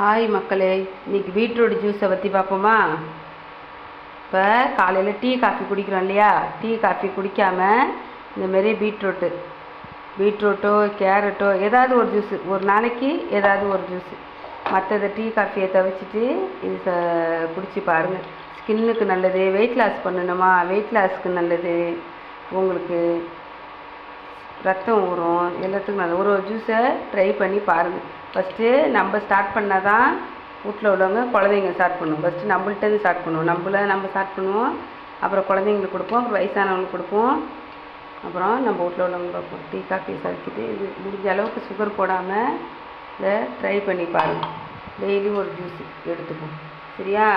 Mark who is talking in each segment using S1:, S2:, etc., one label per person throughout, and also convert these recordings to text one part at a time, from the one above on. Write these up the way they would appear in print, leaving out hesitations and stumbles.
S1: Hi மக்களே, இன்றைக்கி beetroot ஜூஸை பற்றி பார்ப்போமா. இப்போ காலையில் டீ காஃபி குடிக்கிறோம் இல்லையா, டீ காஃபி குடிக்காமல் இந்தமாரி பீட்ரூட்டோ கேரட்டோ ஏதாவது ஒரு ஜூஸு, ஒரு நாளைக்கு ஏதாவது ஒரு ஜூஸு, மற்றதை டீ காஃபியை தவிர்த்துட்டு இது குடிச்சு பாருங்கள். ஸ்கின்னுக்கு நல்லது, வெயிட் லாஸ் பண்ணணுமா, வெயிட் லாஸ்க்கு நல்லது, உங்களுக்கு ரத்தம் ஊறும், எல்லாத்துக்கும் நல்லது. ஒரு ஜூஸை ட்ரை பண்ணி பாருங்கள். ஃபஸ்ட்டு நம்ம ஸ்டார்ட் பண்ணால் தான் வீட்டில் உள்ளவங்க குழந்தைங்க ஸ்டார்ட் பண்ணுவோம். ஃபஸ்ட்டு நம்மள்கிட்டருந்து ஸ்டார்ட் பண்ணுவோம். நம்ம ஸ்டார்ட் பண்ணுவோம், அப்புறம் குழந்தைங்களுக்கு கொடுப்போம், அப்புறம் வயசானவங்களுக்கு கொடுப்போம், அப்புறம் நம்ம வீட்டில் உள்ளவங்க பார்ப்போம். டீ காஃபி சமைச்சிட்டு இது முடிஞ்ச அளவுக்கு சுகர் போடாமல் இதை ட்ரை பண்ணி பாருங்கள். டெய்லி ஒரு ஜூஸு எடுத்துப்போம், சரியா?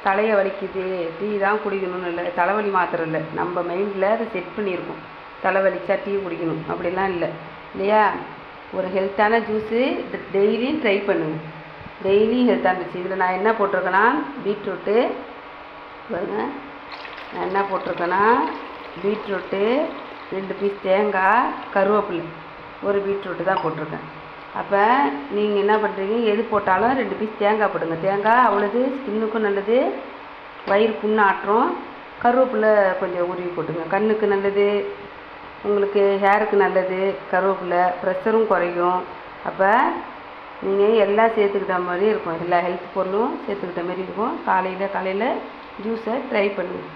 S1: தலையை வலிக்குது, டீ தான் குடிக்கணும்னு இல்லை, தலைவலி மாத்திரம் இல்லை, நம்ம மைண்டில் அதை செட் பண்ணியிருக்கோம். தலைவலிச்சா டீ குடிக்கணும் அப்படிலாம் இல்லை, இல்லையா? ஒரு ஹெல்த்தான ஜூஸு டெய்லியும் ட்ரை பண்ணுங்கள். டெய்லியும் ஹெல்த்தான ஜூஸ். இதில் நான் என்ன போட்டிருக்கேன்னா பீட்ரூட்டு பாருங்கள், நான் என்ன போட்டிருக்கேன்னா பீட்ரூட்டு, 2 பீஸ் தேங்காய், கருவேப்பிலை, ஒரு பீட்ரூட்டு தான் போட்டிருக்கேன். அப்போ நீங்கள் என்ன பண்ணுறீங்க, எது போட்டாலும் 2 பீஸ் தேங்காய் போடுங்க. தேங்காய் அவ்வளோது ஸ்கின்னுக்கும் நல்லது, வயிறு புண்ணாட்டுறோம். கருவேப்பிலை கொஞ்சம் உருவி போட்டுங்க, கண்ணுக்கு நல்லது, உங்களுக்கு ஹேருக்கு நல்லது. கருவேப்பிலை ப்ரெஷரும் குறையும். அப்போ நீங்கள் எல்லாம் சேர்த்துக்கிட்ட மாதிரி இருக்கும், எல்லா ஹெல்த் பொருளும் சேர்த்துக்கிட்ட மாதிரி இருக்கும். காலையில் ஜூஸை ட்ரை பண்ணுங்கள்.